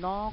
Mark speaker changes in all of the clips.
Speaker 1: 9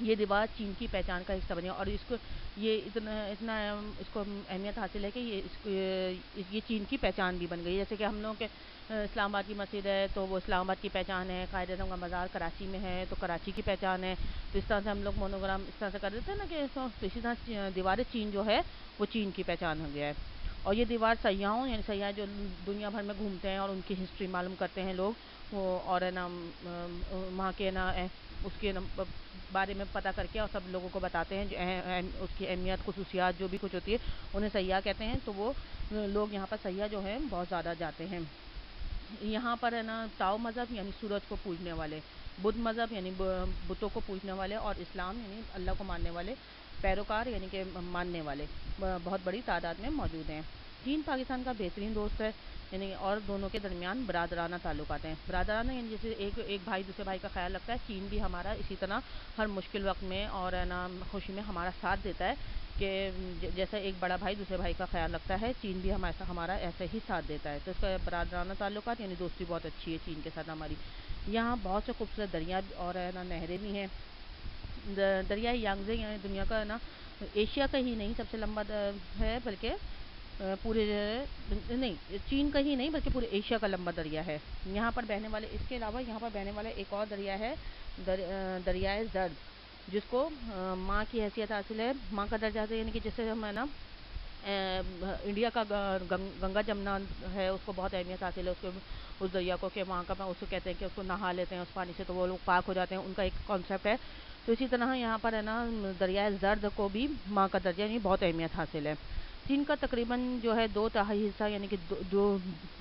Speaker 1: یہ دیوار چین کی پہچان کا حصہ بنی اور اس کو یہ اتنا اس کو اہمیت حاصل ہے کہ یہ چین کی پہچان بھی بن گئی. جیسے کہ ہم لوگ کے اسلام آباد کی مسجد ہے تو وہ اسلام آباد کی پہچان ہے. قائد اعظم کا مزار کراچی میں ہے تو کراچی کی پہچان ہے. تو اس طرح سے ہم لوگ مونوگرام اس طرح سے کر دیتے ہیں نا کہ تو اسی طرح دیوار چین جو ہے وہ چین کی پہچان ہو گیا ہے. اور یہ دیوار سیاحوں یعنی سیاح جو دنیا بھر میں گھومتے ہیں اور ان کی ہسٹری معلوم کرتے ہیں لوگ وہ اور ہے نا وہاں کے نا اس کے بارے میں پتہ کر کے اور سب لوگوں کو بتاتے ہیں جو اس کی اہمیت خصوصیات جو بھی کچھ ہوتی ہے انہیں سیاح کہتے ہیں. تو وہ لوگ یہاں پر سیاح جو ہیں بہت زیادہ جاتے ہیں. یہاں پر ہے نا تاؤ مذہب یعنی سورج کو پوجنے والے، بدھ مذہب یعنی بتوں کو پوجنے والے، اور اسلام یعنی اللہ کو ماننے والے پیروکار یعنی کہ ماننے والے بہت بڑی تعداد میں موجود ہیں. چین پاکستان کا بہترین دوست ہے یعنی اور دونوں کے درمیان برادرانہ تعلقات ہیں. برادرانہ یعنی جیسے ایک بھائی دوسرے بھائی کا خیال رکھتا ہے. چین بھی ہمارا اسی طرح ہر مشکل وقت میں اور ہے نا خوشی میں ہمارا ساتھ دیتا ہے کہ جیسا ایک بڑا بھائی دوسرے بھائی کا خیال رکھتا ہے چین بھی ہمارا ایسے ہی ساتھ دیتا ہے. تو اس کا برادرانہ تعلقات یعنی دوستی بہت اچھی ہے چین کے ساتھ ہماری. یہاں بہت سے خوبصورت دریا اور ہے نا نہریں بھی ہیں. دریائے یانگزے یعنی دنیا کا ہے نا ایشیا کا ہی نہیں سب سے لمبا ہے بلکہ پورے نہیں چین کا ہی نہیں بلکہ پورے ایشیا کا لمبا دریا ہے. یہاں پر بہنے والے اس کے علاوہ یہاں پر بہنے والا ایک اور دریا ہے دریائے زرد جس کو ماں کی حیثیت حاصل ہے، ماں کا درجہ ہے. یعنی کہ جیسے ہم ہے نا انڈیا کا گنگا جمنا ہے اس کو بہت اہمیت حاصل ہے اس دریا کو کہ وہاں کا اس کو کہتے ہیں کہ اس کو نہا لیتے ہیں اس پانی سے تو وہ لوگ پاک ہو جاتے ہیں، ان کا ایک کانسیپٹ ہے. تو اسی طرح یہاں پر ہے نا دریائے زرد کو بھی ماں کا درجہ یعنی بہت اہمیت حاصل ہے. چین کا تقریباً جو ہے 2/3 حصہ یعنی کہ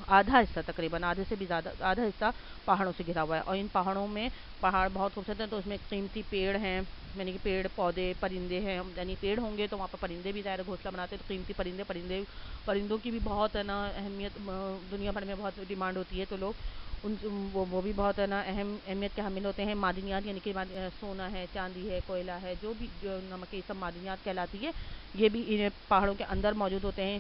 Speaker 1: آدھا حصہ تقریباً آدھے سے بھی زیادہ آدھا حصہ پہاڑوں سے گھرا ہوا ہے. اور ان پہاڑوں میں پہاڑ بہت خوبصورت ہیں تو اس میں قیمتی پیڑ ہیں یعنی کہ پیڑ پودے پرندے ہیں. یعنی پیڑ ہوں گے تو وہاں پر پرندے بھی ظاہر گھونسلہ بناتے ہیں تو قیمتی پرندوں کی بھی بہت ہے نا اہمیت دنیا بھر میں بہت ڈیمانڈ ہوتی ہے. تو لوگ وہ بھی بہت ہے نا اہم اہمیت کے حامل ہوتے ہیں. معدنیات یعنی کہ سونا ہے، چاندی ہے، کوئلہ ہے، جو بھی جو نمک یہ سب معدنیات کہلاتی ہے یہ بھی ان پہاڑوں کے اندر موجود ہوتے ہیں.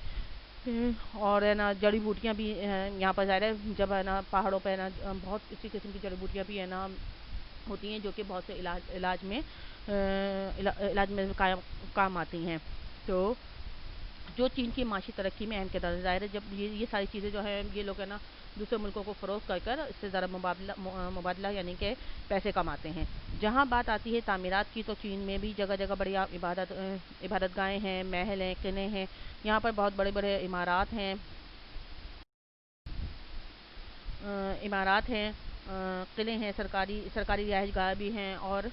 Speaker 1: اور ہے نا جڑی بوٹیاں بھی یہاں پر ظاہر ہے جب ہے نا پہاڑوں پہ ہے نا بہت اسی قسم کی جڑی بوٹیاں بھی ہے نا ہوتی ہیں جو کہ بہت سے علاج میں کام آتی ہیں. تو جو چین کی معاشی ترقی میں اہم کردار ہے. ظاہر ہے جب یہ ساری چیزیں جو ہے یہ لوگ ہے نا دوسرے ملکوں کو فروخت کر اس سے ذرا مبادلہ یعنی کہ پیسے کماتے ہیں. جہاں بات آتی ہے تعمیرات کی تو چین میں بھی جگہ جگہ بڑی عبادت گاہیں ہیں، محل ہیں، قلعے ہیں. یہاں پر بہت بڑے بڑے عمارات ہیں، قلعے ہیں، سرکاری رہائش گاہ بھی ہیں اور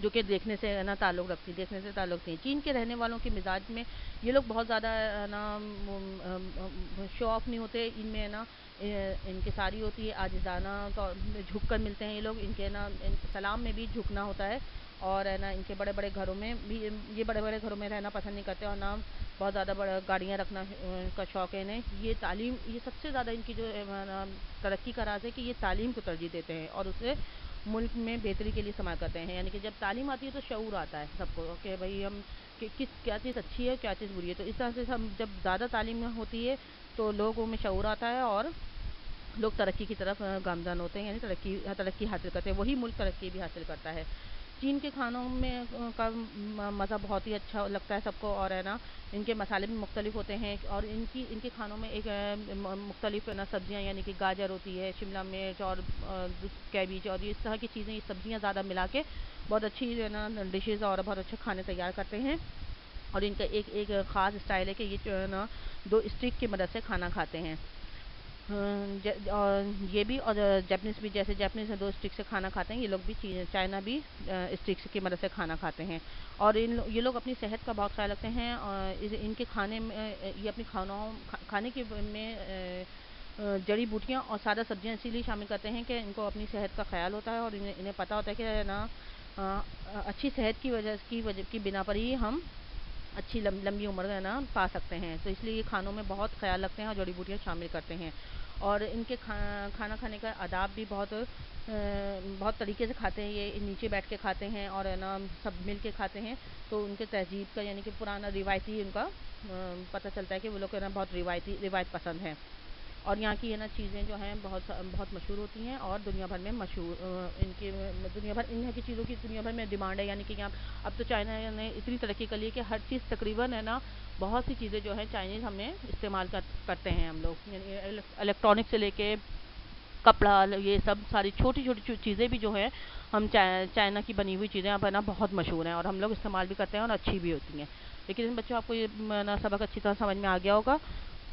Speaker 1: جو کہ دیکھنے سے نا تعلق رکھتی ہیں. چین کے رہنے والوں کے مزاج میں یہ لوگ بہت زیادہ نا شو آف نہیں ہوتے. ان میں نا ان کی ساری ہوتی ہے عاجزانہ طور جھک کر ملتے ہیں یہ لوگ. ان کے نا سلام میں بھی جھکنا ہوتا ہے اور ہے نا ان کے بڑے بڑے گھروں میں بھی یہ بڑے بڑے گھروں میں رہنا پسند نہیں کرتے اور نہ بہت زیادہ بڑے گاڑیاں رکھنا کا شوق ہے انہیں. یہ تعلیم یہ سب سے زیادہ ان کی جو ترقی کا راز ہے کہ یہ تعلیم کو ترجیح دیتے ہیں اور اسے ملک میں بہتری کے لیے استعمال کرتے ہیں. یعنی کہ جب تعلیم آتی ہے تو شعور آتا ہے سب کو کہ بھائی ہم کیا چیز اچھی ہے کیا چیز بری ہے. تو اس طرح سے ہم جب زیادہ تعلیم ہوتی ہے تو لوگوں میں شعور آتا ہے اور لوگ ترقی کی طرف گامزن ہوتے ہیں یعنی ترقی حاصل کرتے ہیں. وہی ملک ترقی بھی حاصل کرتا ہے. چین کے کھانوں میں کا مزہ بہت ہی اچھا لگتا ہے سب کو اور ہے نا ان کے مسالے بھی مختلف ہوتے ہیں اور ان کے کھانوں میں ایک مختلف نا سبزیاں یعنی کہ گاجر ہوتی ہے، شملہ مرچ اور کیبیج اور اس طرح کی چیزیں یہ سبزیاں زیادہ ملا کے بہت اچھی جو ہے نا ڈشز اور بہت اچھے کھانے تیار کرتے ہیں. اور ان کا ایک خاص اسٹائل ہے کہ یہ جو ہے نا 2 اسٹک کی مدد سے کھانا کھاتے ہیں. اور یہ بھی اور جیپنیز بھی جیسے جیپنیز 2 اسٹک سے کھانا کھاتے ہیں یہ لوگ بھی چائنا بھی اسٹکس کی مدد سے کھانا کھاتے ہیں. اور یہ لوگ اپنی صحت کا بہت خیال رکھتے ہیں اور ان کے کھانے میں یہ اپنی کھانے کے میں جڑی بوٹیاں اور سادہ سبزیاں اسی لیے شامل کرتے ہیں کہ ان کو اپنی صحت کا خیال ہوتا ہے اور انہیں پتہ ہوتا ہے کہ نا اچھی صحت کی بنا پر ہی ہم اچھی لمبی عمر ہے نا پا سکتے ہیں. تو اس لیے یہ کھانوں میں بہت خیال رکھتے ہیں اور جڑی بوٹیاں شامل کرتے ہیں. اور ان کے کھانا کھانے کا آداب بھی بہت طریقے سے کھاتے ہیں. یہ نیچے بیٹھ کے کھاتے ہیں اور ہے نا سب مل کے کھاتے ہیں. تو ان کے تہذیب کا یعنی کہ پرانا روایتی ان کا پتہ چلتا ہے کہ وہ لوگ ہے نا بہت روایت پسند ہیں. اور یہاں کی چیزیں جو ہیں بہت مشہور ہوتی ہیں اور دنیا بھر میں مشہور ان کی دنیا بھر ان کی چیزوں کی دنیا بھر میں ڈیمانڈ ہے، یعنی کہ یہاں اب تو چائنا نے اتنی ترقی کر لی ہے کہ ہر چیز تقریباً بہت سی چیزیں جو ہیں چائنیز ہم نے استعمال کرتے ہیں ہم لوگ، یعنی الیکٹرانک سے لے کے کپڑا، یہ سب ساری چھوٹی چھوٹی چیزیں بھی جو ہیں ہم چائنا کی بنی ہوئی چیزیں اب بہت مشہور ہیں اور ہم لوگ استعمال بھی کرتے ہیں اور اچھی بھی ہوتی ہیں۔ لیکن بچوں آپ کو یہ سبق اچھی طرح سمجھ میں آ گیا ہوگا۔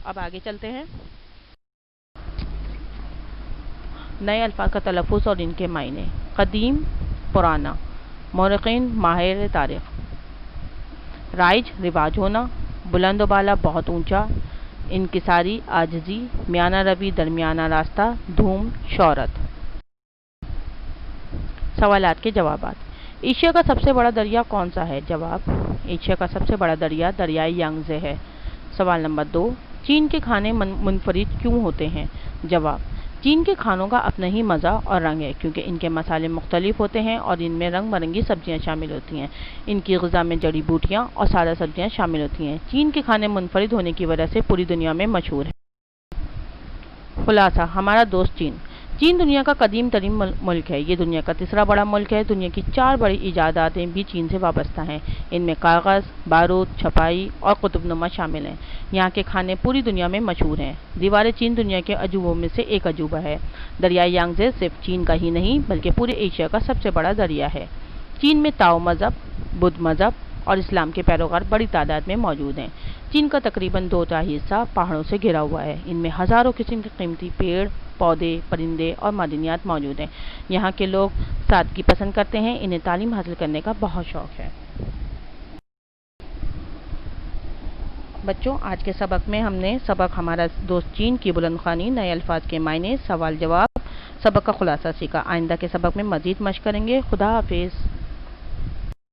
Speaker 1: اب آگے چلتے ہیں، نئے الفاظ کا تلفظ اور ان کے معنی۔ قدیم، پرانا، مورخین ماہر تاریخ۔ رائج، رواج ہونا، بلند و بالا، بہت اونچا، انکساری، عاجزی، میانہ روی، درمیانہ راستہ، دھوم، شہرت۔ سوالات کے جوابات۔ ایشیا کا سب سے بڑا دریا کون سا ہے؟ جواب، ایشیا کا سب سے بڑا دریا دریائے یانگزے ہے۔ سوال نمبر 2، چین کے کھانے منفرد کیوں ہوتے ہیں؟ جواب، چین کے کھانوں کا اپنا ہی مزہ اور رنگ ہے کیونکہ ان کے مسالے مختلف ہوتے ہیں اور ان میں رنگ برنگی سبزیاں شامل ہوتی ہیں۔ ان کی غذا میں جڑی بوٹیاں اور سادہ سبزیاں شامل ہوتی ہیں۔ چین کے کھانے منفرد ہونے کی وجہ سے پوری دنیا میں مشہور ہیں۔ خلاصہ، ہمارا دوست چین۔ چین دنیا کا قدیم ترین ملک ہے۔ یہ دنیا کا تیسرا بڑا ملک ہے۔ دنیا کی 4 بڑی ایجاداتیں بھی چین سے وابستہ ہیں۔ ان میں کاغذ، بارود، چھپائی اور قطب نما شامل ہیں۔ یہاں کے کھانے پوری دنیا میں مشہور ہیں۔ دیوار چین دنیا کے عجوبوں میں سے ایک عجوبہ ہے۔ دریائے یانگزے صرف چین کا ہی نہیں بلکہ پورے ایشیا کا سب سے بڑا دریا ہے۔ چین میں تاؤ مذہب، بدھ مذہب اور اسلام کے پیروکار بڑی تعداد میں موجود ہیں۔ چین کا تقریباً 2/3 حصہ پہاڑوں سے گھرا ہوا ہے۔ ان میں ہزاروں قسم کے قیمتی پیڑ، پودے، پرندے اور معدنیات موجود ہیں۔ یہاں کے لوگ سادگی پسند کرتے ہیں۔ انہیں تعلیم حاصل کرنے کا بہت شوق ہے۔ بچوں، آج کے سبق میں ہم نے ہمارا دوست چین کی بلند خوانی، نئے الفاظ کے معنی، سوال جواب، سبق کا خلاصہ سیکھا۔ آئندہ کے سبق میں مزید مشق کریں گے۔ خدا حافظ۔